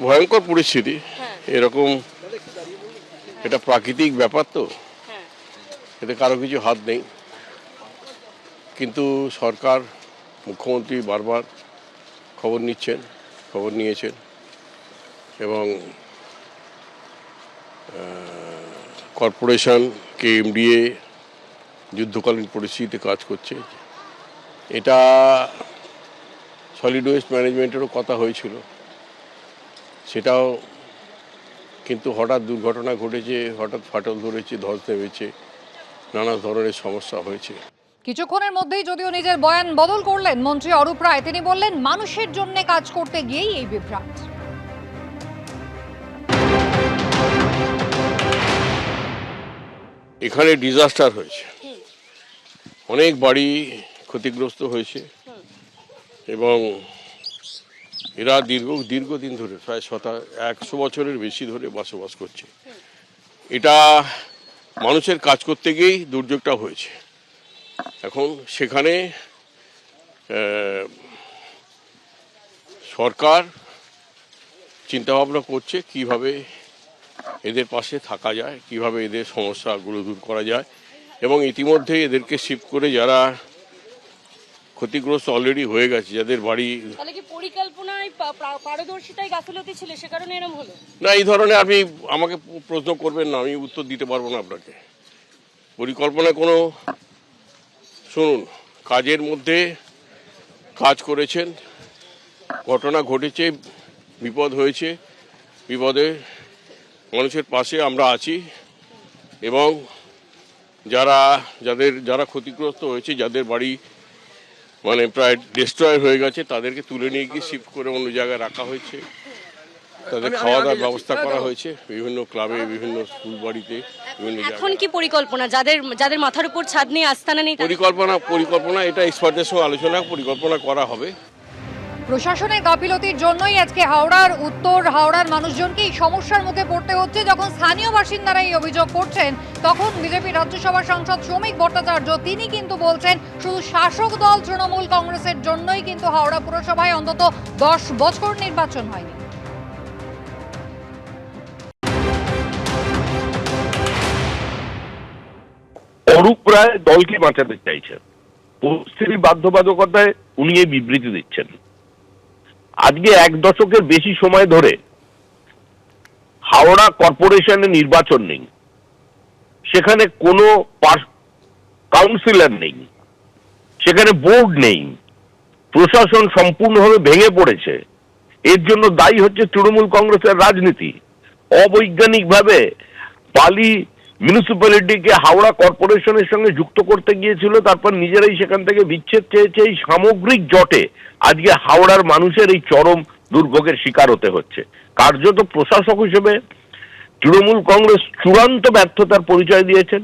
ভয়ঙ্কর পরিস্থিতি। এরকম এটা প্রাকৃতিক ব্যাপার, তো এতে কারো কিছু হাত নেই, কিন্তু সরকার মুখ্যমন্ত্রী বারবার খবর নিয়েছেন এবং কর্পোরেশন KMDA যুদ্ধকালীন পরিস্থিতিতে কাজ করছে। এটা সলিড ওয়েস্ট ম্যানেজমেন্টেরও কথা হয়েছিল, সেটাও কিন্তু হঠাৎ দুর্ঘটনা ঘটেছে, হঠাৎ ফাটল ধরেছে, ধস নেমেছে, নানা ধরনের সমস্যা হয়েছে। কিছুক্ষণের মধ্যেই যদিও নিজের বয়ান বদল করলেন মন্ত্রী অরূপ রায়। তিনি বললেন মানুষের জন্য কাজ করতে গিয়েই এই বিভ্রাট। এখানে ডিজাস্টার হয়েছে, অনেক বাড়ি ক্ষতিগ্রস্ত হয়েছে এবং এরা দীর্ঘদিন ধরে প্রায় 100 বছরের বেশি ধরে বসবাস করছে। এটা মানুষের কাজ করতে গিয়েই দুর্যোগটা হয়েছে। এখন সেখানে সরকার চিন্তাভাবনা করছে কিভাবে এদের পাশে থাকা যায়, কিভাবে এদের সমস্যাগুলো দূর করা যায় এবং ইতিমধ্যে এদেরকে শিফট করে যারা ক্ষতিগ্রস্ত অলরেডি হয়ে গেছে, যাদের বাড়ি। তাহলে কি পরিকল্পনায় পারদর্শিতায় গাফিলতি ছিল, সে কারণে এরকম হলো? না, এই ধরনের আপনি আমাকে প্রশ্ন করবেন না, আমি উত্তর দিতে পারবো না আপনাকে। পরিকল্পনা কোনো, শুনুন, কাজের মধ্যে কাজ করেছেন, ঘটনা ঘটেছে, বিপদ হয়েছে, বিপদে মানুষের পাশে আমরা আছি এবং যারা ক্ষতিগ্রস্ত হয়েছে, যাদের বাড়ি মানে প্রায় ডিস্ট্রয় হয়ে গেছে, তাদেরকে তুলে নিয়ে গিয়ে শিফট করে অন্য জায়গায় রাখা হয়েছে। তাদের খাওয়া দাওয়ার ব্যবস্থা করা হয়েছে বিভিন্ন ক্লাবে, বিভিন্ন স্কুল বাড়িতে, বিভিন্ন জায়গায়। এখন কি পরিকল্পনা, যাদের মাথার উপর ছাদ নেই, আস্তানা নেই? পরিকল্পনা এটা এক্সপার্টদের সঙ্গে আলোচনা পরিকল্পনা করা হবে। প্রশাসনের গাফিলতির জন্যই আজকে হাওড়ার মানুষজনকে এই সমস্যার মুখে পড়তে হচ্ছে। যখন স্থানীয় বাসিন্দারা এই অভিযোগ করছেন, তখন বিজেপি রাজ্যসভার সাংসদ শ্রমিক ভট্টাচার্য তিনি কিন্তু বলছেন শুধু শাসক দল তৃণমূল কংগ্রেসের জন্যই কিন্তু হাওড়া পুরসভায় অন্তত 10 বছর নির্বাচন হয়নি। অরূপ রায় দলকে বাঁচাতে চাইছেন, পরিস্থিতির বাধ্যবাধকতায় উনি এই বিবৃতি দিচ্ছেন। আজকে 1 দশকের বেশি সময় ধরে হাওড়া কর্পোরেশনের নির্বাচন নেই, সেখানে কোনো কাউন্সিলর নেই, সেখানে বোর্ড নেই, প্রশাসন সম্পূর্ণভাবে ভেঙে পড়েছে। এর জন্য দায়ী হচ্ছে তৃণমূল কংগ্রেসের রাজনীতি। অবৈজ্ঞানিকভাবে বালি মিউনিসিপ্যালিটিকে হাওড়া কর্পোরেশনের সঙ্গে যুক্ত করতে গিয়েছিল, তারপর নিজেরাই সেখান থেকে বিচ্ছেদ চেয়েছে। এই সামগ্রিক জটে আজকে হাওড়ার মানুষের এই চরম দুর্ভোগের শিকার হতে হচ্ছে। কার্যত প্রশাসক হিসেবে তৃণমূল কংগ্রেস চূড়ান্ত ব্যর্থতার পরিচয় দিয়েছেন।